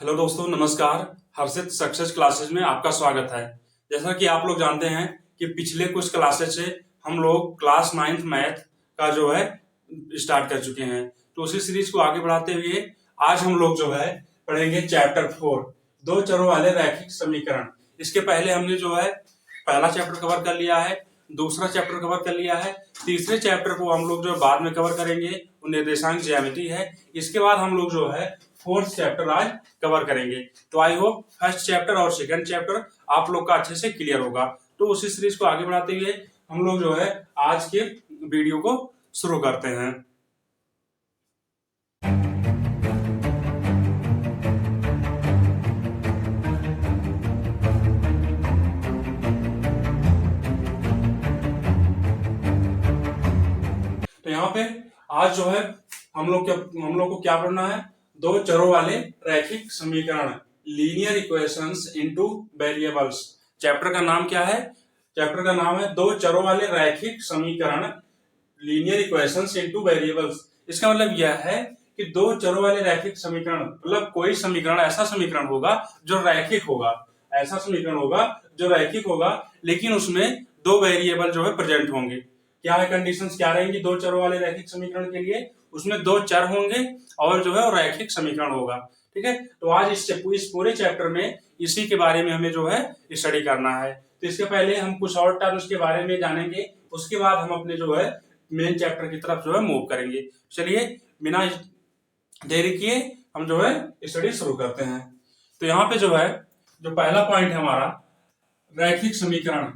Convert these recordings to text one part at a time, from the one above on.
Hello दोस्तों, नमस्कार। हर्षित success classes में आपका स्वागत है। जैसा कि आप लोग जानते हैं कि पिछले कुछ क्लासेस से हम लोग क्लास 9th मैथ का जो है स्टार्ट कर चुके हैं। तो उसी सीरीज को आगे बढ़ाते हुए आज हम लोग जो है पढ़ेंगे चैप्टर 4, दो चरों वाले रैखिक समीकरण। इसके पहले हमने जो है पहला चैप्टर कवर कर लिया है, दूसरा चैप्टर कवर कर लिया है, तीसरे चैप्टर को हम लोग जो बाद में कवर करेंगे वो निर्देशांक ज्यामिति है। इसके बाद हम लोग जो है फोर्थ चैप्टर आज कवर करेंगे। तो आई होप फर्स्ट चैप्टर और सेकंड चैप्टर आप लोग का अच्छे से क्लियर होगा। तो उसी सीरीज को आगे बढ़ाते हुए हम लोग जो है आज के वीडियो को शुरू करते हैं। तो यहाँ पे आज जो है हम लोग को क्या पढ़ना है? दो चरों वाले रैखिक समीकरण, linear equations into variables. Chapter का नाम क्या है? चैप्टर का नाम है दो चरों वाले रैखिक समीकरण, लीनियर इक्वेशंस इनटू वेरिएबल्स। इसका मतलब यह है कि दो चरों वाले रैखिक समीकरण मतलब कोई समीकरण ऐसा समीकरण होगा जो रैखिक होगा, ऐसा समीकरण होगा जो रैखिक होगा, लेकिन उसमें दो वेरिएबल जो है प्रेजेंट होंगे। क्या है कंडीशंस, क्या रहेंगी दो चरों वाले रैखिक समीकरण के लिए? उसमें दो चर होंगे और जो है वो रैखिक समीकरण होगा। ठीक है, तो आज इस पूरे चैप्टर में इसी के बारे में हमें जो है स्टडी करना है। तो इसके पहले हम कुछ और टर्म्स के बारे में जानेंगे, उसके बाद हम अपने जो है मेन चैप्टर की तरफ जो है मूव करेंगे। चलिए बिना देरी किए हम जो है स्टडी शुरू करते हैं। तो यहाँ पे जो है जो पहला पॉइंट है हमारा रैखिक समीकरण।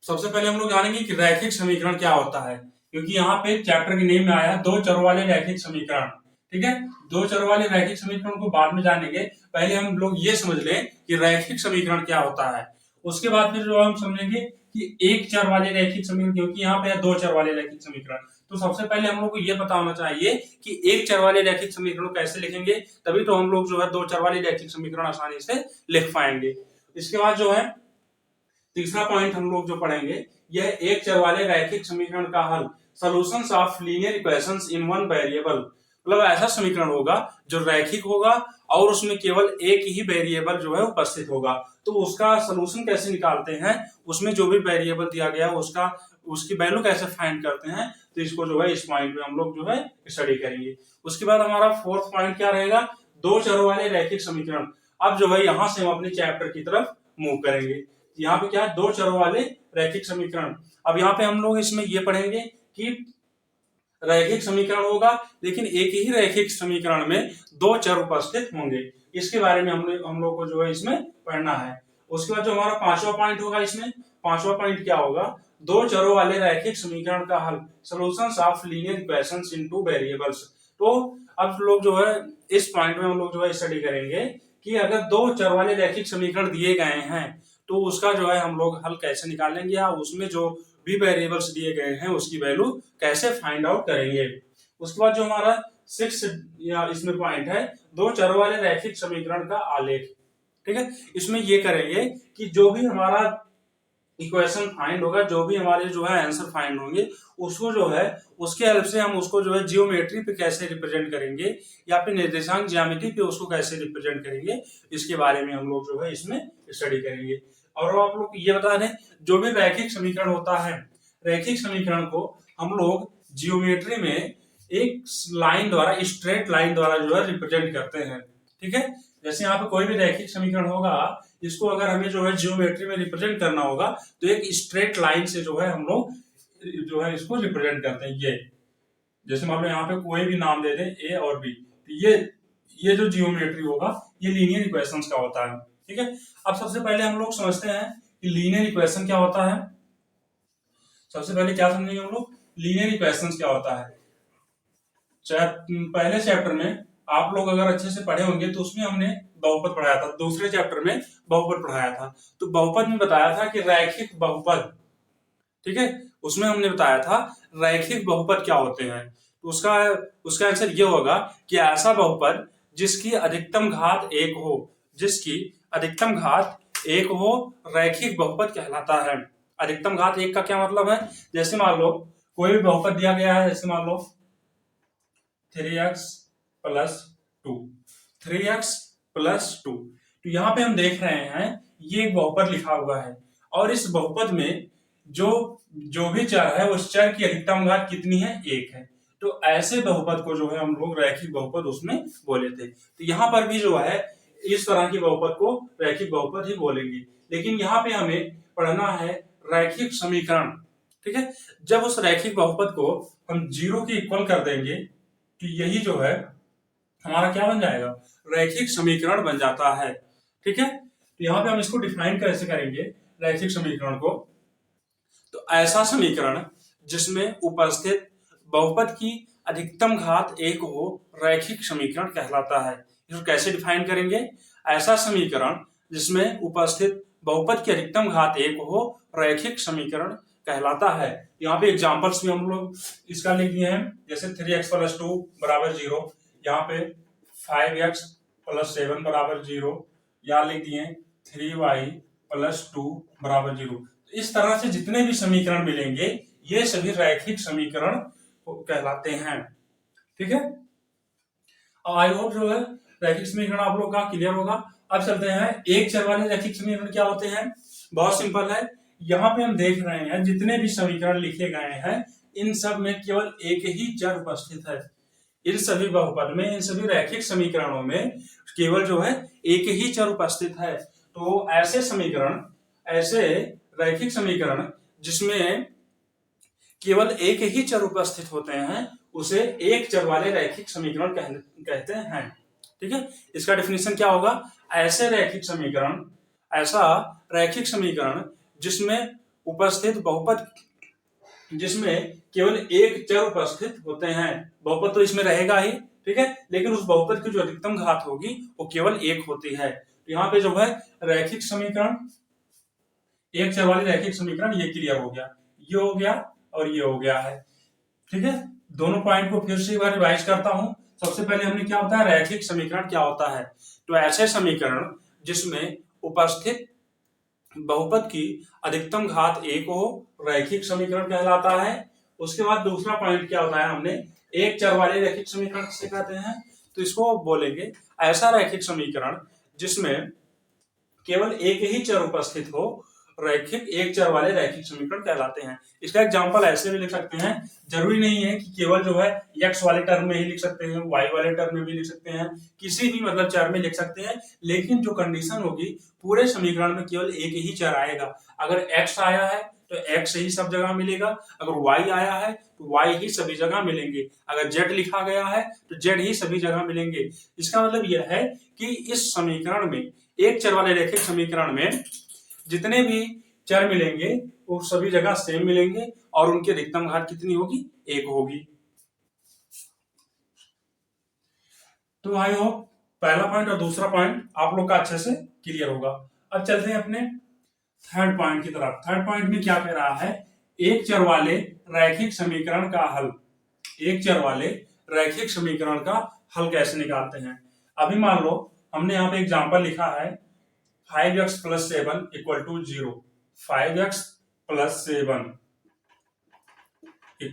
सबसे पहले हम लोग जानेंगे कि रैखिक समीकरण क्या होता है, क्योंकि यहाँ पे चैप्टर के नेम में आया दो चरों वाले रैखिक समीकरण। ठीक है, दो चरों वाले रैखिक समीकरण को बाद में जानेंगे, पहले हम लोग ये समझ लें कि रैखिक समीकरण क्या होता है। उसके बाद फिर जो हम समझेंगे कि एक चर वाले रैखिक समीकरण, क्योंकि यहाँ पे है दो चर वाले रैखिक समीकरण। तो सबसे पहले हम लोग को ये पता होना चाहिए कि एक चर वाले रैखिक समीकरण कैसे लिखेंगे, तभी तो हम लोग जो है दो चर वाले रैखिक समीकरण आसानी से लिख पाएंगे। इसके बाद जो है तीसरा पॉइंट हम लोग जो पढ़ेंगे यह एक चर वाले रैखिक समीकरण का हल, solutions of linear equations in one variable. मतलब ऐसा समीकरण होगा जो रैखिक होगा और उसमें केवल एक ही वेरिएबल जो है उपस्थित होगा। तो उसका सॉल्यूशन कैसे निकालते हैं, उसमें जो भी वेरिएबल दिया गया है उसका उसकी वैल्यू कैसे फाइंड करते हैं, तो इसको जो है इस पॉइंट में हम लोग जो है स्टडी करेंगे। उसके बाद हमारा फोर्थ पॉइंट क्या रहेगा? दो चरों वाले रैखिक समीकरण। अब जो है यहाँ से हम अपने चैप्टर की तरफ मूव करेंगे। यहाँ पे क्या है? दो चरों वाले रैखिक समीकरण। अब यहाँ पे हम लोग इसमें ये पढ़ेंगे कि रैखिक समीकरण होगा, लेकिन एक ही रैखिक समीकरण में दो चर उपस्थित होंगे। इसके बारे में हम लोग को जो है इसमें पढ़ना है। उसके बाद जो हमारा पांचवा पॉइंट होगा, इसमें पांचवा पॉइंट क्या होगा? दो चरों वाले रैखिक समीकरण का हल, solutions of linear equations into variables. तो अब लोग जो है इस पॉइंट में हम लोग जो है स्टडी करेंगे कि अगर दो चर वाले रैखिक समीकरण दिए गए हैं तो उसका जो है हम लोग हल कैसे निकालेंगे, या उसमें जो भी वेरिएबल्स दिए गए हैं उसकी वैल्यू कैसे फाइंड आउट करेंगे। उसके बाद जो हमारा सिक्स या इसमें पॉइंट है दो चरों वाले रैखिक समीकरण का आलेख। ठीक है, इसमें ये करेंगे कि जो भी हमारा इक्वेशन फाइंड होगा, जो भी हमारे जो है आंसर फाइंड होंगे, उसको जो है उसके हेल्प से हम उसको जो है जियोमेट्री पे कैसे रिप्रेजेंट करेंगे या फिर निर्देशांक ज्यामिति पे उसको कैसे रिप्रेजेंट करेंगे, इसके बारे में हम लोग जो है इसमें स्टडी करेंगे। और आप लोग ये बता दें, जो भी रैखिक समीकरण होता है, रैखिक समीकरण को हम लोग जियोमेट्री में एक लाइन द्वारा, स्ट्रेट लाइन द्वारा जो है रिप्रेजेंट करते हैं। ठीक है, जैसे यहाँ पे कोई भी रैखिक समीकरण होगा, इसको अगर हमें जो है जियोमेट्री में रिप्रेजेंट करना होगा तो एक स्ट्रेट लाइन से जो है हम लोग जो है इसको रिप्रेजेंट करते हैं। ये जैसे मान लो यहाँ पे कोई भी नाम दे दें ए और बी, तो ये जो जियोमेट्री होगा ये लीनियर इक्वेशंस का होता है। ठीक है, अब सबसे पहले हम लोग समझते हैं कि लीनियर इक्वेशन क्या होता है। सबसे पहले क्या समझेंगे हम लोग? लीनियर इक्वेशंस क्या होता है। पहले चैप्टर में आप लोग अगर अच्छे से पढ़े होंगे तो उसमें हमने बहुपद पढ़ाया था, दूसरे चैप्टर में बहुपद पढ़ाया था। तो बहुपद में बताया था कि रैखिक बहुपद, ठीक है, उसमें हमने बताया था रैखिक बहुपद क्या होते हैं। तो उसका आंसर ये होगा कि ऐसा बहुपद जिसकी अधिकतम घात एक हो, जिसकी अधिकतम घात एक हो, रैखिक बहुपद कहलाता है। अधिकतम घात एक का क्या मतलब है? जैसे मान लो कोई भी बहुपद दिया गया है, जैसे मान लो 3x + 2, 3x +2। तो यहाँ पे हम देख रहे हैं ये एक बहुपद लिखा हुआ है और इस बहुपद में जो जो भी चर है उस चर की अधिकतम घात कितनी है, 1 है। तो ऐसे बहुपद को जो है हम लोग रैखिक बहुपद उसमें बोले थे। तो यहाँ पर भी जो है इस तरह की बहुपद को रैखिक बहुपद ही बोलेंगे। लेकिन यहाँ पे हमें पढ़ना है रैखिक समीकरण, ठीक है। जब उस रैखिक बहुपद को हम 0 के इक्वल कर देंगे तो यही जो है हमारा क्या बन जाएगा, रैखिक समीकरण बन जाता है, ठीक है। तो यहाँ पे हम इसको डिफाइन कैसे करेंगे रैखिक समीकरण को, तो ऐसा समीकरण जिसमें उपस्थित बहुपद की अधिकतम घात 1 हो रैखिक समीकरण कहलाता है। इसको कैसे डिफाइन करेंगे, ऐसा समीकरण जिसमें उपस्थित बहुपद की अधिकतम घात 1 हो रैखिक समीकरण कहलाता है। यहाँ पे एग्जांपल्स भी हम लोग इसका लिख दिए हैं, जैसे 3x + 2 = 0, यहाँ पे 5x + 7 = 0, यहाँ लिख दिए 3y + 2 = 0। इस तरह से जितने भी समीकरण मिलेंगे ये सभी रैखिक समीकरण कहलाते हैं, ठीक है। आई होप जो है रैखिक समीकरण आप लोग का क्लियर होगा। अब चलते हैं एक चर वाले रैखिक समीकरण क्या होते हैं। बहुत सिंपल है, यहाँ पे हम देख रहे हैं जितने भी समीकरण लिखे गए हैं इन सब में केवल एक ही चर उपस्थित है। इन सभी बहुपद में, इन सभी रैखिक समीकरणों में केवल जो है एक ही चर उपस्थित है। तो ऐसे समीकरण, ऐसे रैखिक समीकरण जिसमें केवल एक ही चर उपस्थित होते हैं उसे एक चर वाले रैखिक समीकरण कहते हैं, ठीक है। इसका डेफिनेशन क्या होगा, ऐसे रैखिक समीकरण, ऐसा रैखिक समीकरण जिसमें उपस्थित बहुपद, जिसमें केवल एक चर उपस्थित होते हैं। बहुपद तो इसमें रहेगा ही, ठीक है, लेकिन उस बहुपद की जो अधिकतम घात होगी वो केवल 1 होती है। तो यहाँ पे जो है रैखिक समीकरण, एक चर वाले रैखिक समीकरण, ये क्लियर हो गया, ये हो गया और ये हो गया है, ठीक है। दोनों पॉइंट को फिर से एक बार रिवाइज करता हूं। सबसे पहले हमने क्या होता है, रैखिक समीकरण क्या होता है, तो ऐसे समीकरण जिसमें उपस्थित बहुपद की अधिकतम घात 1 हो रैखिक समीकरण कहलाता है। उसके बाद दूसरा पॉइंट क्या होता है, हमने एक चर वाले रैखिक समीकरण किसे कहते हैं, तो इसको बोलेंगे ऐसा रैखिक समीकरण जिसमें केवल एक ही चर उपस्थित हो रैखिक, एक चर वाले रैखिक समीकरण कहलाते हैं। इसका एग्जांपल ऐसे भी लिख सकते हैं, जरूरी नहीं है कि केवल जो है x वाले टर्म में ही लिख सकते हैं, y वाले टर्म में भी लिख सकते हैं, किसी भी मतलब चर में लिख सकते हैं, लेकिन जो कंडीशन होगी पूरे समीकरण में केवल एक ही चर आएगा। अगर x आया है तो x ही सब जगह मिलेगा, अगर y आया है तो y ही सभी जगह मिलेंगे, अगर z लिखा गया है तो z ही सभी जगह मिलेंगे। इसका मतलब यह है कि इस समीकरण में, एक चर वाले रैखिक समीकरण में जितने भी चर मिलेंगे वो सभी जगह सेम मिलेंगे और उनकी अधिकतम घात कितनी होगी, 1 होगी। तो आई होप पहला पॉइंट और दूसरा पॉइंट आप लोग का अच्छे से क्लियर होगा। अब चलते हैं अपने थर्ड पॉइंट की तरफ। थर्ड पॉइंट में क्या कह रहा है, एक चर वाले रैखिक समीकरण का हल, एक चर वाले रैखिक समीकरण का हल कैसे निकालते हैं। अभी मान लो हमने यहाँ पे एग्जांपल लिखा है 5x + 7 = 0, 5x + 7 =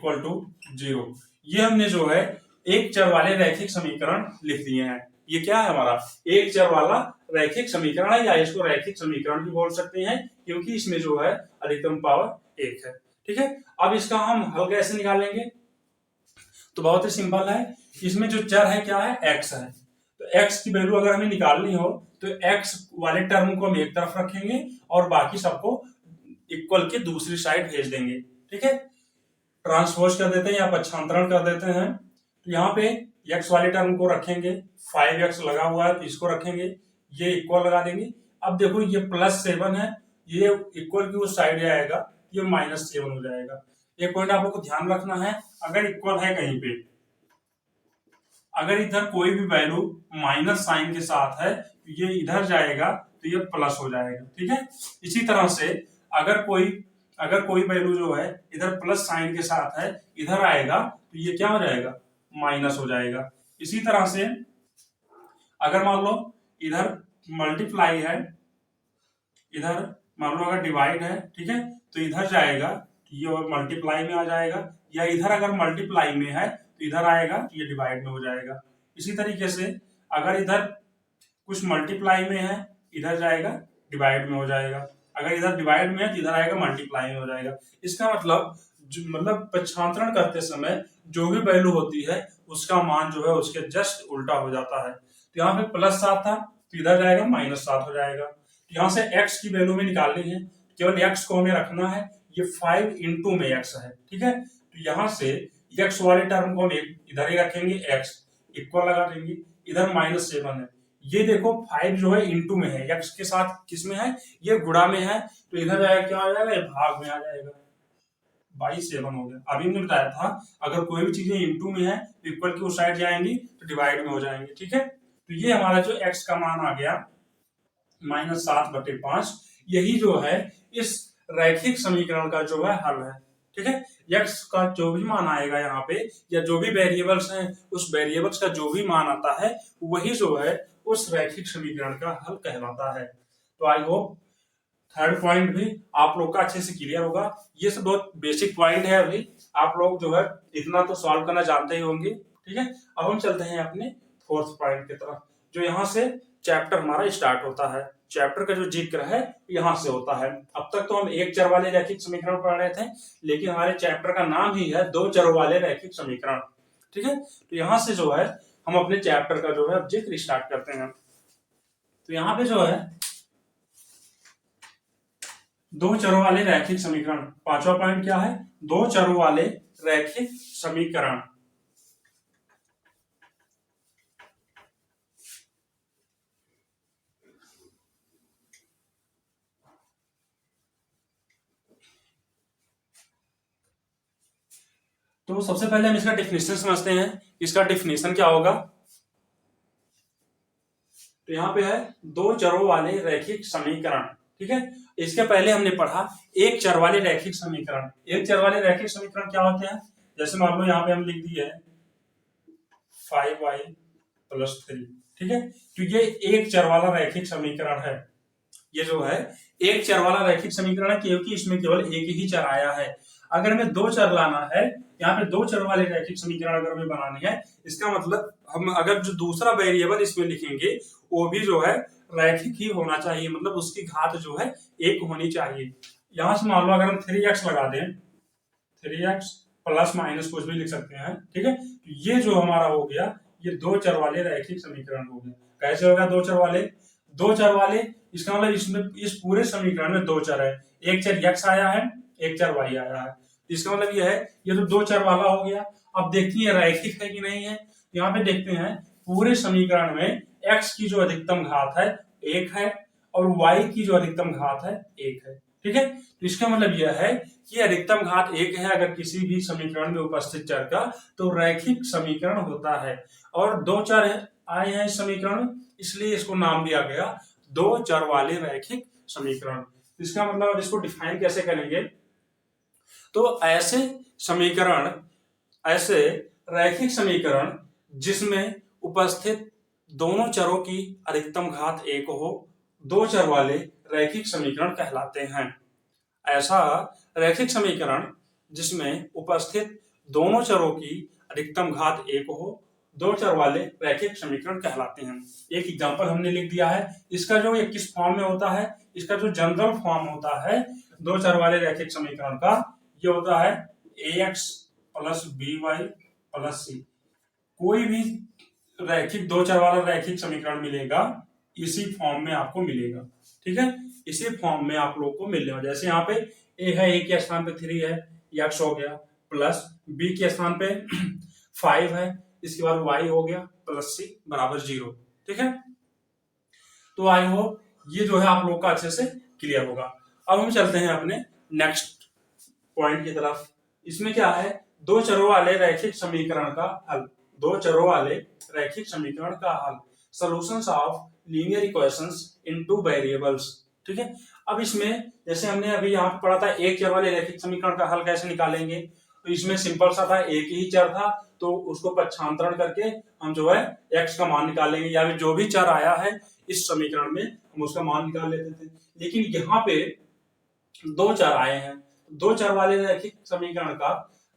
0। ये हमने जो है एक चर वाले रैखिक समीकरण लिख दिए हैं। ये क्या है, हमारा एक चर वाला रैखिक समीकरण है, या इसको रैखिक समीकरण भी बोल सकते हैं क्योंकि इसमें जो है अधिकतम पावर 1 है, ठीक है। अब इसका हम हल कैसे निकालेंगे, तो बहुत ही सिंपल है। इसमें जो चर है क्या है, x है, तो x की वैल्यू अगर हमें निकालनी हो तो x वाले टर्म को हम एक तरफ रखेंगे और बाकी सबको इक्वल के दूसरी साइड भेज देंगे, ठीक है। ट्रांसपोज कर देते हैं या पक्षांतरण कर देते हैं। तो यहाँ पे x वाले टर्म को रखेंगे, 5x लगा हुआ है तो इसको रखेंगे, ये इक्वल लगा देंगे। अब देखो ये +7 है, ये इक्वल की उस साइड आएगा, ये -7 हो जाएगा। एक पॉइंट आप लोग को ध्यान रखना है, अगर इक्वल है कहीं पे, अगर इधर कोई भी वैल्यू माइनस साइन के साथ है तो ये इधर जाएगा तो ये प्लस हो जाएगा, ठीक है। इसी तरह से अगर कोई वैल्यू जो है इधर प्लस साइन के साथ है, इधर आएगा तो ये क्या हो जाएगा, माइनस हो जाएगा। इसी तरह से अगर मान लो इधर मल्टीप्लाई है, इधर मान लो अगर डिवाइड है, ठीक है, तो इधर जाएगा तो ये मल्टीप्लाई में आ जाएगा, या इधर अगर मल्टीप्लाई में है तो इधर आएगा तो ये डिवाइड में हो जाएगा। इसी तरीके से अगर इधर कुछ मल्टीप्लाई में है, इधर जाएगा डिवाइड में हो जाएगा, अगर इधर डिवाइड में है तो इधर आएगा मल्टीप्लाई में हो जाएगा। इसका मतलब मतलब पक्षांतरण करते समय जो भी वैल्यू होती है उसका मान जो है उसके जस्ट उल्टा हो जाता है। तो यहाँ पे +7 था तो इधर जाएगा -7 हो जाएगा। तो यहाँ से x की वैल्यू में निकालनी है, केवल x को हमें रखना है, ये 5 इंटू में x है, ठीक है। तो यहाँ से x वाले टर्म को हम इधर ही रखेंगे, x इक्वल लगा देंगे, इधर -7 है, ये देखो 5 जो है इंटू में है, x के साथ किस में है, ये गुणा में है, तो इधर जाएगा क्या आ जाएगा, ये भाग में आ जाएगा, 7 हो गया। अभी मैंने बताया था अगर कोई भी चीजें इंटू में है तो इक्वल की उस साइड जाएंगी तो डिवाइड में हो जाएंगे, ठीक है। तो ये हमारा जो x का मान आ गया -7/5, यही जो है इस रैखिक समीकरण का जो है हल है, ठीक है। x का जो भी मान आएगा यहाँ पे या जो भी वेरिएबल्स हैं उस वेरिएबल्स का जो भी मान आता है वही जो है उस रैखिक समीकरण का हल कहलाता है। तो आई होप थर्ड पॉइंट भी आप लोग का अच्छे से क्लियर होगा। ये सब बहुत बेसिक पॉइंट है, अभी आप लोग जो है इतना तो सॉल्व करना जानते ही होंगे, ठीक है। अब हम चलते हैं अपने फोर्थ पॉइंट की तरफ, जो यहाँ से चैप्टर हमारा स्टार्ट होता है। चैप्टर का जो जिक्र है यहाँ से होता है। अब तक तो हम एक चर वाले रैखिक समीकरण पढ़ रहे थे, लेकिन हमारे चैप्टर का नाम ही है दो चरों वाले रैखिक समीकरण, ठीक है। तो यहाँ से जो है हम अपने चैप्टर का जो है जिक्र स्टार्ट करते हैं। तो यहाँ पे जो है दो चरों वाले रैखिक समीकरण, पांचवा पॉइंट क्या है, दो चरों वाले रैखिक समीकरण। तो सबसे पहले हम इसका डेफिनेशन समझते हैं। इसका डेफिनेशन क्या होगा, तो यहाँ पे है दो चरों वाले रैखिक समीकरण, ठीक है। इसके पहले हमने पढ़ा एक चर वाले रैखिक समीकरण। एक चर वाले रैखिक समीकरण क्या होते हैं, जैसे मान लो यहाँ पे हम लिख दिए 5y+3, ठीक है। तो ये एक चर वाला रैखिक समीकरण है। ये जो है एक चर वाला रैखिक समीकरण है क्योंकि इसमें केवल एक ही चर आया है। अगर हमें दो चर लाना है, यहाँ पे दो चर वाले रैखिक समीकरण अगर हमें बनानी है, इसका मतलब हम अगर जो दूसरा वेरिएबल इसमें लिखेंगे वो भी जो है रैखिक ही होना चाहिए, मतलब उसकी घात जो है एक होनी चाहिए। यहाँ से मान लो अगर हम 3x लगा दें, 3x प्लस माइनस कुछ भी लिख सकते हैं, ठीक है। तो ये जो हमारा हो गया ये दो चर वाले रैखिक समीकरण हो गया। कैसे होगा दो चर वाले, दो चर वाले इसका मतलब इसमें इस पूरे समीकरण में दो चर है, एक चर x आया है एक चर y आया है, इसका मतलब यह है ये तो दो चर वाला हो गया। अब देखिए रैखिक है कि नहीं है, यहाँ पे देखते हैं पूरे समीकरण में x की जो अधिकतम घात है एक है और y की जो अधिकतम घात है एक है, ठीक है। तो इसका मतलब यह है कि अधिकतम घात एक है अगर किसी भी समीकरण में उपस्थित चर का, तो रैखिक समीकरण होता है। और दो चर आए हैं इस समीकरण में, इसलिए इसको नाम दिया गया दो चर वाले रैखिक समीकरण। इसका मतलब इसको डिफाइन कैसे करेंगे, तो ऐसे समीकरण, ऐसे रैखिक समीकरण जिसमें उपस्थित दोनों चरों की अधिकतम घात एक हो, दो चर वाले रैखिक समीकरण कहलाते हैं। ऐसा रैखिक समीकरण जिसमें उपस्थित दोनों चरों की अधिकतम घात एक हो, दो चर वाले रैखिक समीकरण कहलाते हैं। एक एग्जांपल हमने लिख दिया है, इसका जो ये किस फॉर्म में होता है, इसका जो जनरल फॉर्म होता है दो चर वाले रैखिक समीकरण का, ये होता है ax + by + c। कोई भी रैखिक दो चर वाला रैखिक समीकरण मिलेगा इसी फॉर्म में आपको मिलेगा, ठीक है। इसी फॉर्म में आप लोग को मिलेगा। जैसे यहाँ पे a है, a के स्थान पे 3 है, x हो गया, प्लस b के स्थान पे 5 है, इसके बाद y हो गया प्लस c बराबर 0, ठीक है। तो आई होप ये जो है आप लोग का अच्छे से क्लियर होगा। अब हम चलते हैं अपने नेक्स्ट पॉइंट की तरफ। इसमें क्या है, दो चरों वाले रैखिक समीकरण का हल, दो चरों वाले रैखिक समीकरण का हल, solutions of linear equations in two variables, ठीक है। अब इसमें जैसे हमने अभी यहाँ पे पढ़ा था एक चर वाले रैखिक समीकरण का हल कैसे निकालेंगे, तो इसमें सिंपल सा था, एक ही चर था तो उसको पक्षांतरण करके हम जो है x का मान निकालेंगे, या फिर जो भी चर आया है इस समीकरण में हम उसका मान निकाल लेते थे। लेकिन यहाँ पे दो चर आए हैं, दो चर वाले रैखिक समीकरण का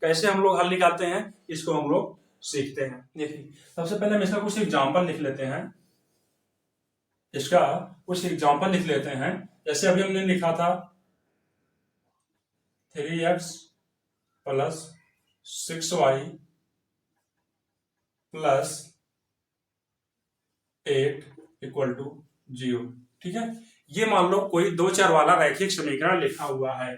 कैसे हम लोग हल निकालते हैं इसको हम लोग सीखते हैं। देखिए सबसे पहले हम इसका कुछ एग्जांपल लिख लेते हैं। इसका कुछ एग्जांपल लिख लेते हैं। जैसे अभी हमने लिखा था 3x plus 6y plus 8 equal to 0। ठीक है, ये मान लो कोई दो चर वाला रैखिक समीकरण लिखा हुआ है,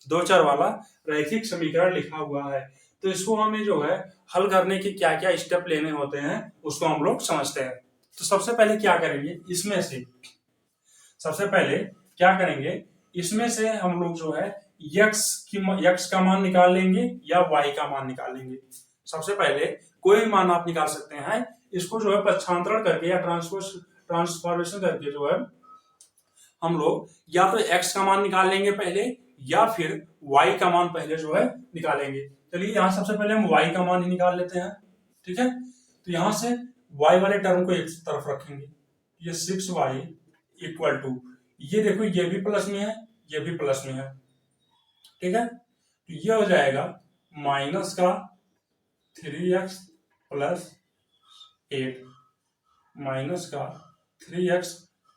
दो चर वाला रैखिक समीकरण लिखा हुआ है। तो इसको हमें जो है हल करने के क्या क्या स्टेप लेने होते हैं उसको हम लोग समझते हैं। तो सबसे पहले क्या करेंगे, इसमें से सबसे पहले क्या करेंगे, इसमें से हम लोग जो है x का मान निकाल लेंगे या y का मान निकाल लेंगे। सबसे पहले कोई भी मान आप निकाल सकते हैं, इसको जो है पक्षांतरण करके या ट्रांसफॉर्मेशन करके जो है हम लोग या तो x का मान निकाल लेंगे पहले या फिर y का मान पहले जो है निकालेंगे। चलिए यहाँ सबसे पहले हम y का मान ही निकाल लेते हैं। ठीक है, तो यहां से y वाले टर्म को एक तरफ रखेंगे, ये 6y इक्वल टू, ये देखो ये भी प्लस में है ये भी प्लस में है। ठीक है, तो ये हो जाएगा माइनस का 3x प्लस 8 माइनस का 3x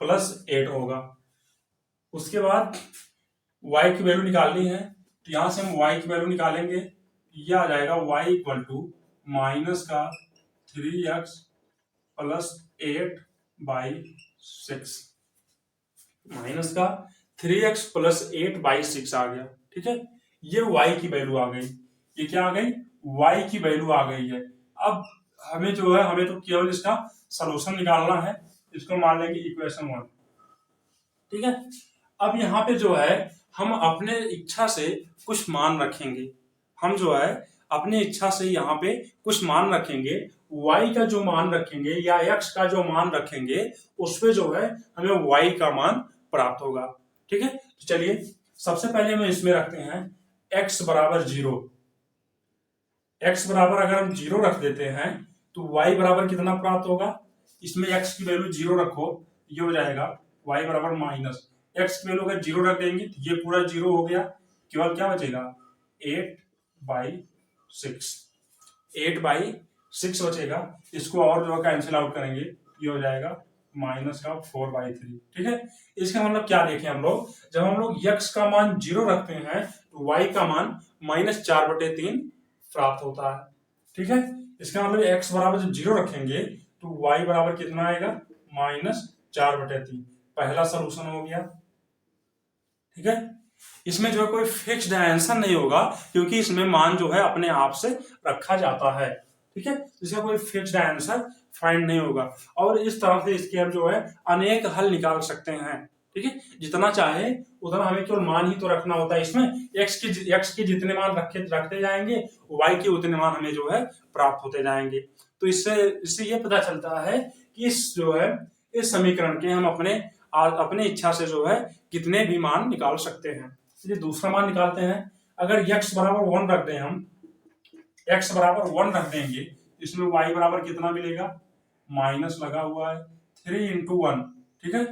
प्लस 8 होगा। उसके बाद y की वैल्यू निकालनी है, तो यहां से हम y की वैल्यू निकालेंगे, ये आ जाएगा y इक्वल टू माइनस का 3x प्लस 8 बाई 6, माइनस का 3x प्लस 8 बाई 6 आ गया। ठीक है, ये y की वैल्यू आ गई, ये क्या आ गई, y की वैल्यू आ गई है। अब हमें जो है हमें तो केवल इसका सॉल्यूशन निकालना है, इसको मान लेंगे इक्वेशन 1। ठीक है, अब यहाँ पे जो है हम अपने इच्छा से कुछ मान रखेंगे, हम जो है अपनी इच्छा से यहाँ पे कुछ मान रखेंगे, y का जो मान रखेंगे या x का जो मान रखेंगे उस पे जो है हमें y का मान प्राप्त होगा। ठीक है, तो चलिए सबसे पहले हम इसमें रखते हैं x बराबर 0। x बराबर अगर हम 0 रख देते हैं तो y बराबर कितना प्राप्त होगा, इसमें x की वैल्यू 0 रखो, ये हो जाएगा y बराबर माइनस, x की वैल्यू अगर 0 रख देंगे तो ये पूरा 0 हो गया, केवल क्या बचेगा 8/6, 8/6 बचेगा। इसको और जो कैंसिल आउट करेंगे, ये हो जाएगा माइनस का 4/3। ठीक है, इसका मतलब क्या देखें हम लोग, जब हम लोग x का मान 0 रखते हैं तो y का मान -4/3 प्राप्त होता है। ठीक है, इसका मतलब x बराबर जब 0 रखेंगे तो y बराबर कितना आएगा, -4/3। पहला सोल्यूशन हो गया। ठीक है, इसमें जो है कोई फिक्स्ड आंसर नहीं होगा क्योंकि इसमें मान जो है अपने आप से रखा जाता है। ठीक है, इसका कोई फिक्स्ड आंसर फाइंड नहीं होगा और इस तरह से इसके हम जो है अनेक हल निकाल सकते हैं। ठीक है, जितना चाहे उतना हमें केवल मान ही तो रखना होता है, इसमें x के जितने मान रखते जाएंगे y के उतने मान हमें जो है प्राप्त होते जाएंगे। तो इससे ये पता चलता है कि इस समीकरण के हम अपने इच्छा से जो है कितने भी मान निकाल सकते हैं। चलिए दूसरा मान निकालते हैं। अगर x बराबर 1 रख दें, हम x बराबर 1 रख देंगे, इसमें y बराबर कितना मिलेगा, माइनस लगा हुआ है 3 इंटू 1। ठीक है,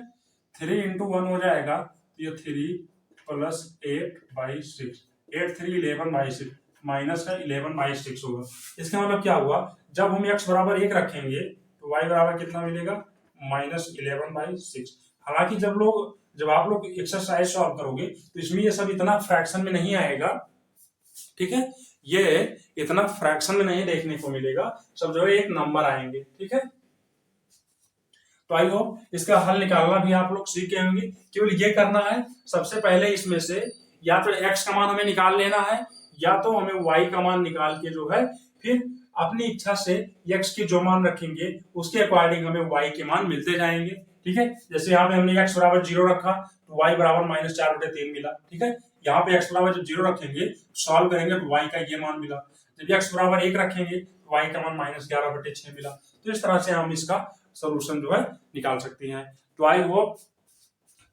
3 इंटू 1 हो जाएगा, ये 3 प्लस 8/6, 8 3 11/6 माइनस का 11/6 होगा। इसका मतलब क्या हुआ, जब हम x बराबर 1 रखेंगे तो y बराबर कितना मिलेगा, -11/6। हालांकि जब आप लोग एक्सरसाइज सॉल्व करोगे तो इसमें ये सब इतना फ्रैक्शन में नहीं आएगा। ठीक है, ये इतना फ्रैक्शन में नहीं देखने को मिलेगा, सब जो है एक नंबर आएंगे। ठीक है, तो आई होप इसका हल निकालना भी आप लोग सीख गए होंगे। केवल ये करना है, सबसे पहले इसमें से या तो x का मान हमें निकाल लेना है या तो हमें y का मान निकाल के जो है फिर अपनी इच्छा से x के जो मान रखेंगे उसके अकॉर्डिंग हमें y के मान मिलते जाएंगे। ठीक है, जैसे यहाँ पे हमने x बराबर 0 रखा तो y बराबर -4/3 मिला। ठीक है, यहाँ पे x बराबर जब 0 रखेंगे सॉल्व करेंगे तो y का ये मान मिला, जब x बराबर 1 रखेंगे तो y का मान -11/6 मिला। तो इस तरह से हम इसका सोल्यूशन जो है निकाल सकते हैं। तो आई होप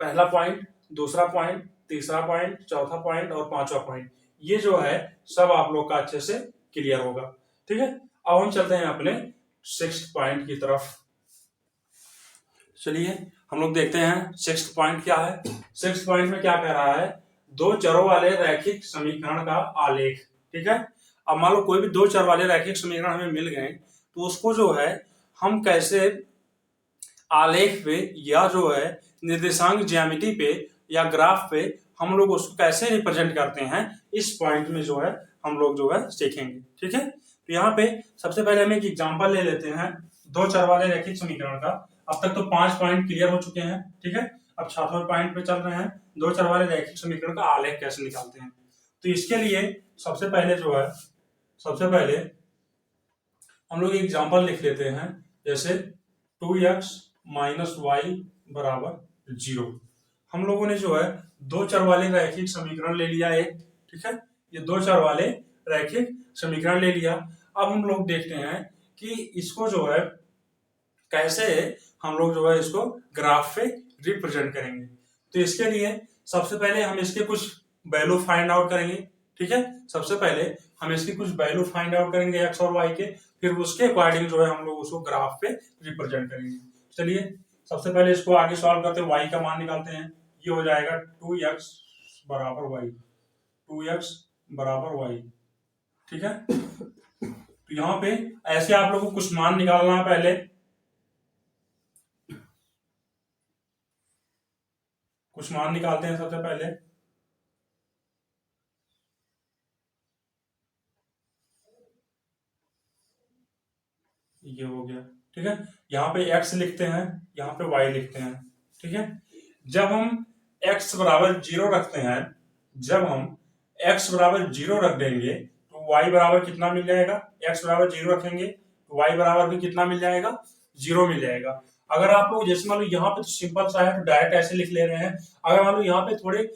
पहला पॉइंट, दूसरा पॉइंट, तीसरा पॉइंट, चौथा पॉइंट और पांचवा पॉइंट ये जो है सब आप लोग का अच्छे से क्लियर होगा। ठीक है, अब हम चलते हैं अपने 6th पॉइंट की तरफ। चलिए हम लोग देखते हैं 6th पॉइंट क्या है। 6th पॉइंट में क्या कह रहा है, दो चरों वाले रैखिक समीकरण का आलेख। ठीक है, अब मान लो कोई भी दो चर वाले रैखिक समीकरण हमें मिल गए तो उसको जो है हम कैसे आलेख पे या जो है निर्देशांक ज्यामिति पे या ग्राफ पे हम लोग उसको कैसे रिप्रेजेंट करते हैं, इस पॉइंट में जो है हम लोग जो है सीखेंगे। ठीक है, तो यहाँ पे सबसे पहले हम एक एग्जांपल ले लेते हैं दो चर वाले रैखिक समीकरण का। अब तक तो 5 पॉइंट क्लियर हो चुके हैं। ठीक है, अब 6वें पॉइंट पे चल रहे हैं, दो चर वाले रैखिक समीकरण का आलेख कैसे निकालते हैं। तो इसके लिए सबसे पहले जो है, सबसे पहले हम लोग एग्जांपल लिख लेते हैं, जैसे 2x माइनस वाई बराबर 0। हम लोगों ने जो है दो चर वाले रैखिक समीकरण ले लिया एक। ठीक है, ये दो चर वाले रैखिक समीकरण ले लिया। अब हम लोग देखते हैं कि इसको जो है कैसे हम लोग जो है इसको ग्राफ पे रिप्रेजेंट करेंगे। तो इसके लिए सबसे पहले हम इसके कुछ वैल्यू फाइंड आउट करेंगे। ठीक है, सबसे पहले हम इसकी कुछ वैल्यू फाइंड आउट करेंगे एक्स और वाई के, फिर उसके अकॉर्डिंग जो है हम लोग उसको ग्राफ पे रिप्रेजेंट करेंगे। चलिए सबसे पहले इसको आगे सॉल्व करते हैं, वाई का मान निकालते हैं। ये हो जाएगा 2x बराबर वाई, 2x बराबर वाई। ठीक है, तो यहाँ पे ऐसे आप लोगों को कुछ मान निकालना है। पहले कुछ मान निकालते हैं सबसे पहले। ये हो गया। ठीक है, यहाँ पे x लिखते हैं, यहाँ पे y लिखते हैं। ठीक है, जब हम x बराबर 0 रखते हैं, जब हम x बराबर 0 रख देंगे तो y बराबर कितना मिल जाएगा, x बराबर 0 रखेंगे तो y बराबर भी कितना मिल जाएगा, 0 मिल जाएगा। अगर आप लोग जैसे मान लो यहाँ पे तो सिंपल सा है तो डायरेक्ट ऐसे लिख ले रहे हैं, अगर मान लो यहाँ पे थोड़े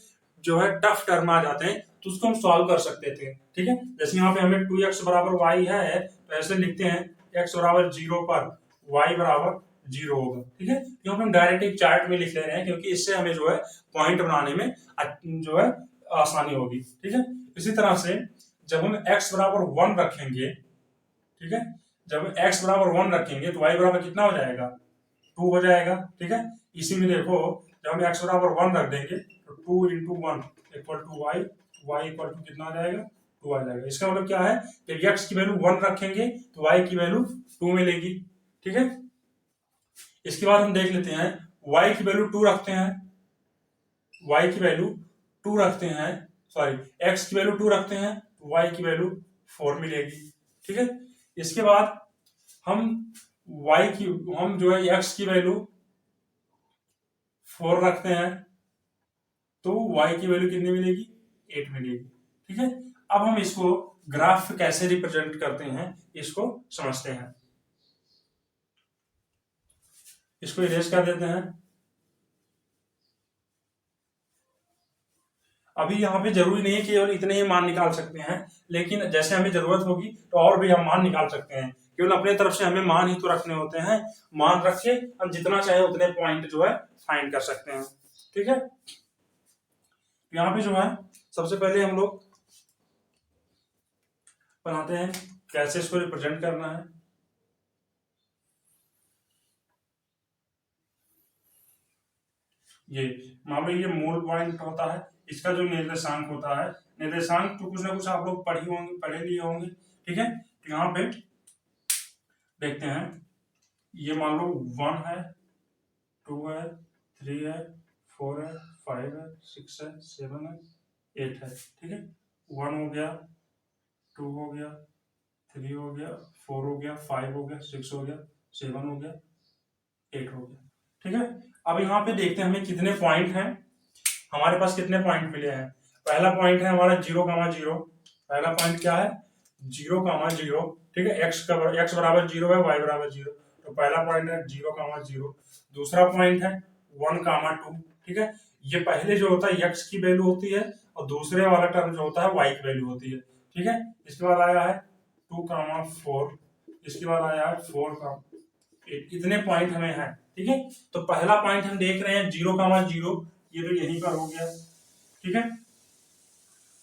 जो है टफ टर्म आ जाते हैं तो उसको हम सॉल्व कर सकते थे। ठीक है, जैसे यहाँ पे हमें 2x बराबर y है तो ऐसे लिखते हैं x बराबर 0 पर y बराबर 0 होगा। ठीक है, यहाँ पे हम डायरेक्ट एक चार्ट में लिख ले रहे हैं क्योंकि इससे हमें जो है पॉइंट बनाने में जो है आसानी होगी। ठीक है, इसी तरह से जब हम x बराबर 1 रखेंगे, ठीक है, जब x बराबर 1 रखेंगे तो y बराबर कितना हो जाएगा, 2 हो जाएगा। ठीक है, इसी में देखो जब हम x बराबर 1 रख देंगे तो 2 into 1 equal to y, y equal to कितना आ जाएगा, 2 आ जाएगा। इसका मतलब क्या है, जब x की वैल्यू 1 रखेंगे तो y की वैल्यू 2 मिलेगी। ठीक है, इसके बाद हम देख लेते हैं y की वैल्यू 2 रखते हैं, y की वैल्यू 2 रखते हैं, सॉरी x की वैल्यू 2 रखते हैं तो y की वैल्यू 4 मिलेगी। ठीक है, इसके बाद हम y की, हम जो है x की वैल्यू 4 रखते हैं तो y की वैल्यू कितनी मिलेगी, 8 मिलेगी। ठीक है, अब हम इसको ग्राफ कैसे रिप्रेजेंट करते हैं इसको समझते हैं। इसको इरेज कर देते हैं। अभी यहाँ पे जरूरी नहीं है कि केवल इतने ही मान निकाल सकते हैं, लेकिन जैसे हमें जरूरत होगी तो और भी हम मान निकाल सकते हैं। केवल अपने तरफ से हमें मान ही तो रखने होते हैं, मान रख के हम जितना चाहे उतने पॉइंट जो है फाइंड कर सकते हैं। ठीक है, यहाँ पे जो है सबसे पहले हम लोग बनाते हैं कैसे इसको रिप्रेजेंट करना है। ये मान लो ये मूल पॉइंट होता है, इसका जो निर्देशांक होता है, निर्देशांक तो कुछ ना कुछ आप लोग पढ़े लिए होंगे। ठीक है, तो यहाँ पे देखते हैं, ये मान लो 1 है, 2 है, 3 है, 4 है, 5 है, 6 है, 7 है, 8 है। ठीक है, 1 हो गया, 2 हो गया, 3 हो गया, 4 हो गया, 5 हो गया, 6 हो गया, 7 हो गया, 8 हो गया। ठीक है, अब यहाँ पे देखते हैं हमें कितने पॉइंट हैं, हमारे पास कितने पॉइंट मिले हैं। पहला पॉइंट है हमारा 0,0, पहला पॉइंट क्या है, 0,0। ठीक है, x बराबर 0 है, y बराबर 0, तो पहला पॉइंट है 0,0। दूसरा पॉइंट है 1,2। ठीक है, ये पहले जो होता है x की वैल्यू होती है और दूसरे वाला टर्म जो होता है y की वैल्यू होती है। ठीक है, इसके बाद आया है 2,4, इसके बाद आया है 4,8। इतने पॉइंट हमें है। ठीक है, तो पहला पॉइंट हम देख रहे हैं 0,0, ये तो यहीं पर हो गया। ठीक है,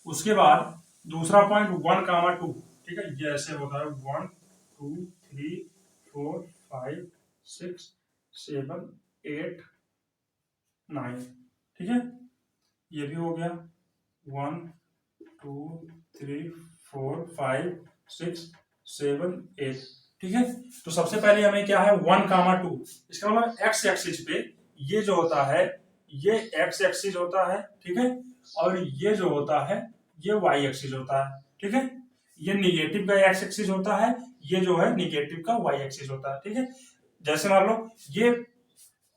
उसके बाद दूसरा पॉइंट 1,2। ठीक है, ये ऐसे होता है 1 2 3 4 5 6 7 8 9। ठीक है, ये भी हो गया 1 2 3 4 5 6 7 8। ठीक है। तो सबसे पहले हमें क्या है 1, 2, इसका मतलब एक्स एक्सिस पे ये जो होता है ये एक्स एक्सिस होता है, ठीक है, और ये जो होता है ये वाई एक्सिस होता है, ठीक है। ये निगेटिव का एक्स एक्सिस होता है, ये जो है निगेटिव का वाई एक्सिस होता है, ठीक है। जैसे मान लो ये,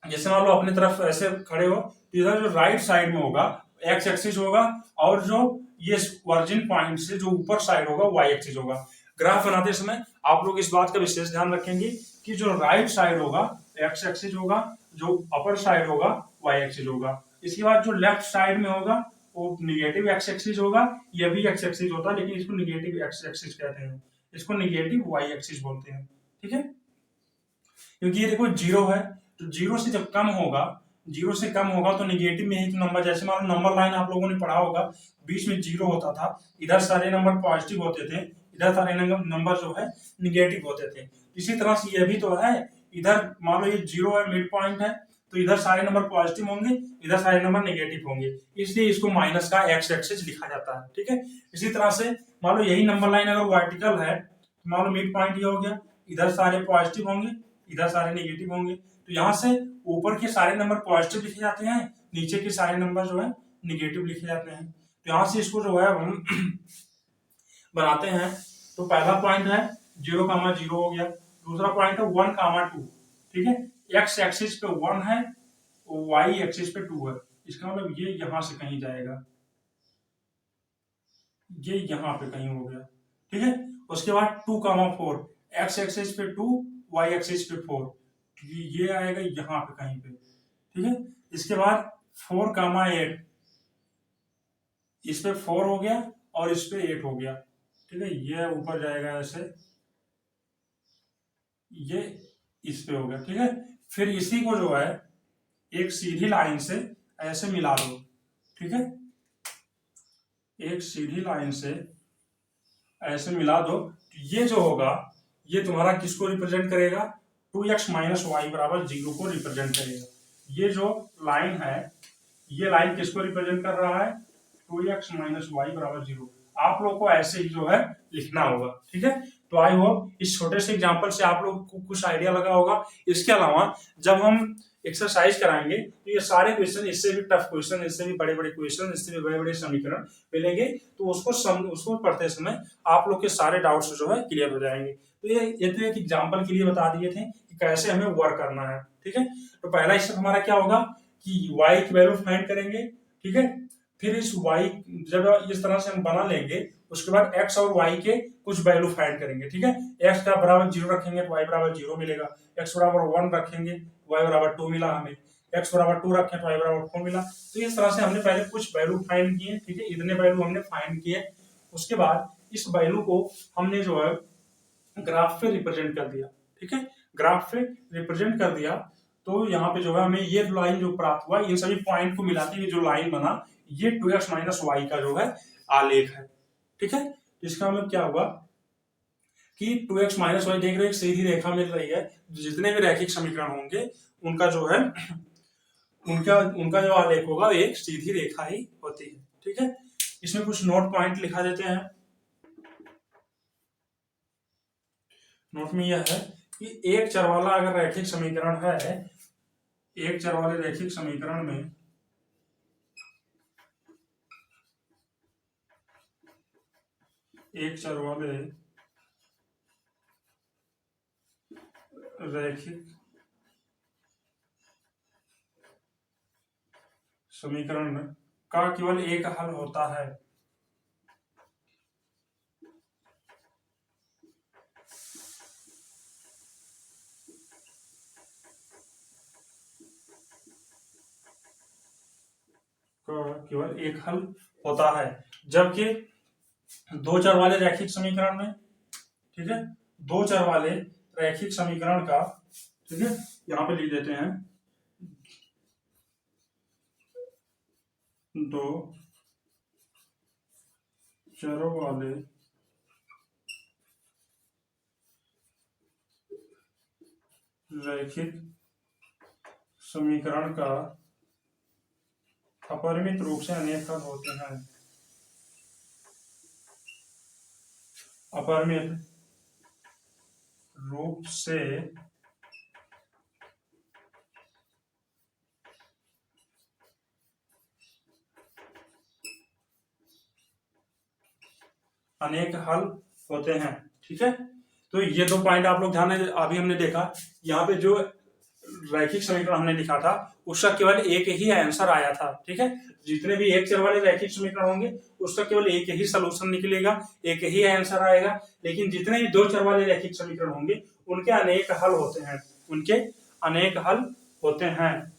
जैसे मान लो अपनी तरफ ऐसे खड़े हो तो इधर जो राइट साइड में होगा एक्स एक्सिस होगा, और जो ये ओरिजिन पॉइंट से जो ऊपर साइड होगा वाई एक्सिस होगा। ग्राफ बनाते समय आप लोग इस बात का विशेष ध्यान रखेंगे कि जो राइट साइड होगा एक्स एक्सिस होगा, जो अपर साइड होगा वाई एक्सिस होगा। इसके बाद जो लेफ्ट साइड में होगा वो निगेटिव एक्स एक्सिस होगा, ये भी एक्स एक्सिस होता है लेकिन इसको निगेटिव एक्स एक्सिस कहते हैं, इसको निगेटिव वाई एक्सिस बोलते हैं, ठीक है। क्योंकि ये देखो जीरो है, तो जीरो से जब कम होगा, जीरो से कम होगा तो निगेटिव में ही तो नंबर, जैसे मान लो नंबर लाइन आप लोगों ने पढ़ा होगा, बीच में जीरो होता था, इधर सारे नंबर पॉजिटिव होते थे, इधर सारे नंबर जो है निगेटिव होते थे। इसी तरह से ये भी तो है, इधर मान लो ये जीरो है, मिड पॉइंट है, तो इधर सारे नंबर पॉजिटिव होंगे, इधर सारे नंबर नेगेटिव होंगे, इसलिए इसको माइनस का एक्स एक्सिस लिखा जाता है, ठीक है। इसी तरह से मान लो यही नंबर लाइन अगर वर्टिकल है, तो मान लो मिड पॉइंट ये हो गया, इधर सारे पॉजिटिव होंगे, इधर सारे नेगेटिव होंगे, तो यहाँ से ऊपर के सारे नंबर पॉजिटिव लिखे जाते हैं, नीचे के सारे नंबर जो है निगेटिव लिखे जाते हैं। तो यहाँ से इसको जो है हम बनाते हैं। तो पहला पॉइंट है 0, 0 हो गया, दूसरा पॉइंट है 1, 2, ठीक है। एक्स एक्सिस पे 1 है, वाई एक्सिस पे 2 है, इसका मतलब ये यहां से कहीं जाएगा, ये यहां पे कहीं हो गया, ठीक है। उसके बाद 2, 4, एक्स एक्सिस पे 2, वाई एक्सिस पे 4, ये आएगा यहाँ पे कहीं पे, ठीक है। इसके बाद 4, 8, इस पे 4 हो गया और इस पे 8 हो गया, ठीक है, ये ऊपर जाएगा ऐसे, ये इस पे हो गया, ठीक है। फिर इसी को जो है एक सीधी लाइन से ऐसे मिला दो, ठीक है, एक सीधी लाइन से ऐसे मिला दो, ये जो होगा ये तुम्हारा किसको रिप्रेजेंट करेगा, 2x-y बराबर 0 को रिप्रेजेंट करेगा। ये जो लाइन है ये लाइन किसको रिप्रेजेंट कर रहा है, 2x-y बराबर 0। आप लोग को ऐसे ही जो है लिखना होगा, ठीक है। तो आई होप इस छोटे से एग्जांपल से आप लोग को कुछ आइडिया लगा होगा। इसके अलावा जब हम एक्सरसाइज कराएंगे तो ये सारे क्वेश्चन, इससे भी टफ क्वेश्चन, इससे भी बड़े बड़े क्वेश्चन, इससे भी बड़े बड़े समीकरण मिलेंगे, तो उसको पढ़ते समय आप लोग के सारे डाउट्स जो है क्लियर हो जाएंगे। तो ये तो एक एग्जाम्पल के लिए बता दिए थे कि कैसे हमें वर्क करना है, ठीक है। तो पहला स्टेप हमारा क्या होगा कि y की वैल्यू फाइंड करेंगे, ठीक है। फिर इस y जब इस तरह से हम बना लेंगे, उसके बाद x और y के कुछ वैल्यू फाइंड करेंगे, ठीक है। x का बराबर 0 रखेंगे तो y बराबर 0 मिलेगा, x बराबर 1 रखेंगे y बराबर 2 मिला हमें, x बराबर 2 रखें तो y बराबर 4 मिला। तो इस तरह से हमने पहले कुछ वैल्यू फाइंड किए, ठीक है, इतने वैल्यू हमने फाइंड किए। उसके बाद इस वैल्यू को हमने जो है ग्राफ पे रिप्रेजेंट कर दिया, ठीक है, ग्राफ पे रिप्रेजेंट कर दिया। तो यहाँ पे जो है हमें ये लाइन जो प्राप्त हुआ, इन सभी पॉइंट को मिलाते हुए जो लाइन बना, ये 2x-y का जो है आलेख है, ठीक है। इसका मतलब क्या हुआ कि 2x-y देख रहे हो एक सीधी रेखा मिल रही है, जितने भी रैखिक समीकरण होंगे उनका जो है उनका उनका जो आलेख होगा एक सीधी रेखा ही होती है, ठीक है। इसमें कुछ नोट पॉइंट लिखा देते हैं। नोट में यह है कि एक चर वाला अगर रैखिक समीकरण है, एक चर वाले रैखिक समीकरण में एक चर वाले रैखिक समीकरण का केवल एक हल होता है, का केवल एक हल होता है, जबकि दो चर वाले रैखिक समीकरण में, ठीक है, दो चर वाले रैखिक समीकरण का, ठीक है, यहां पे लिख देते हैं दो चरों वाले रैखिक समीकरण का अपरिमित रूप से अनेक हल होते हैं, अपरिमित रूप से अनेक हल होते हैं। ठीक है, तो ये दो पॉइंट आप लोग ध्यान में, अभी हमने देखा यहाँ पे जो रैखिक समीकरण हमने लिखा था उसका केवल एक ही आंसर आया था। ठीक है, जितने भी एक चर वाले रैखिक समीकरण होंगे उसका केवल एक ही सलूशन निकलेगा, एक ही आंसर आएगा। लेकिन जितने भी दो चर वाले रैखिक समीकरण होंगे उनके अनेक हल होते हैं, उनके अनेक हल होते हैं।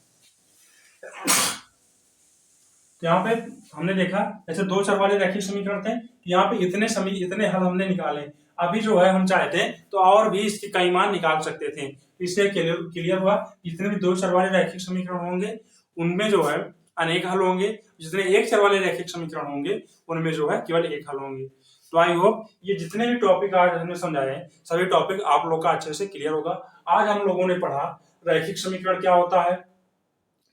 यहाँ पे हमने देखा ऐसे दो चर वाले रैखिक समीकरण थे, यहाँ पे इतने हल हमने निकाले। अभी जो है हम चाहते तो और भी इसके कई मान निकाल सकते थे। इससे क्लियर हुआ जितने भी दो चर वाले रैखिक समीकरण होंगे उनमें जो है अनेक हल होंगे, जितने एक चर वाले रैखिक समीकरण होंगे उनमें जो है केवल एक हल होंगे। तो आई होप ये जितने भी टॉपिक आज हमने समझाए हैं सभी टॉपिक आप लोग का अच्छे से क्लियर होगा। आज हम लोगों ने पढ़ा रैखिक समीकरण क्या होता है।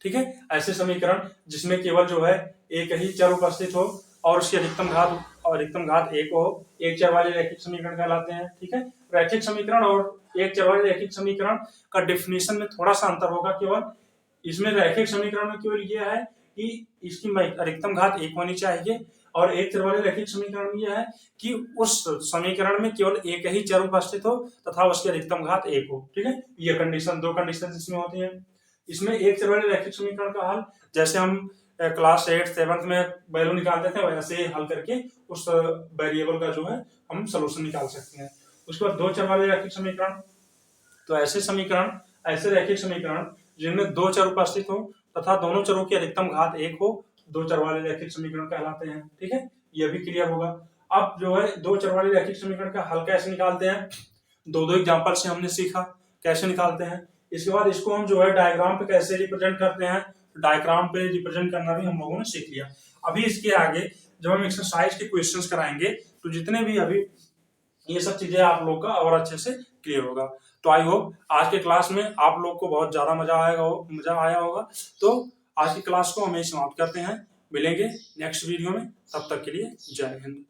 ठीक है, ऐसे समीकरण जिसमें केवल जो है एक ही चर उपस्थित हो और उसकी अधिकतम घात एक हो, एक चर वाले रैखिक समीकरण कहलाते हैं। ठीक है, रैखिक समीकरण और एक चर वाले रैखिक समीकरण का डेफिनेशन में थोड़ा सा अंतर होगा। केवल इसमें रैखिक समीकरण में केवल यह है कि इसकी अधिकतम घात एक होनी चाहिए, और एक चर वाले रैखिक समीकरण में यह है कि उस समीकरण में केवल एक ही चर उपस्थित हो तथा उसकी अधिकतम घात एक हो। ठीक है, ये कंडीशन, दो कंडीशन इसमें होती है। इसमें एक चर वाले रैखिक समीकरण का हल जैसे हम क्लास 8 7 में वैल्यू निकालते थे वैसे हल करके उस वेरिएबल का जो है हम सलूशन निकाल सकते हैं। उसके बाद दो चर वाले रैखिक समीकरण, तो ऐसे रैखिक समीकरण जिनमें दो चर उपस्थित हो तथा दोनों चरों की अधिकतम घात एक हो, दो चर वाले रैखिक समीकरण कहलाते हैं। ठीक है, यह भी क्लियर होगा। अब जो है दो चर वाले रैखिक समीकरण का हल कैसे निकालते हैं, दो एग्जांपल से हमने सीखा कैसे निकालते हैं। इसके बाद इसको हम जो है डायग्राम पे कैसे रिप्रेजेंट करते हैं, डायग्राम पे रिप्रेजेंट करना भी हम लोगों ने सीख लिया। अभी इसके आगे जब हम एक्सरसाइज के क्वेश्चंस कराएंगे तो जितने भी अभी ये सब चीजें आप लोग का और अच्छे से क्लियर होगा। तो आई होप आज के क्लास में आप लोग को बहुत ज्यादा मजा आया होगा। तो आज की क्लास को हम यही समाप्त करते हैं, मिलेंगे नेक्स्ट वीडियो में, तब तक के लिए जय हिंद।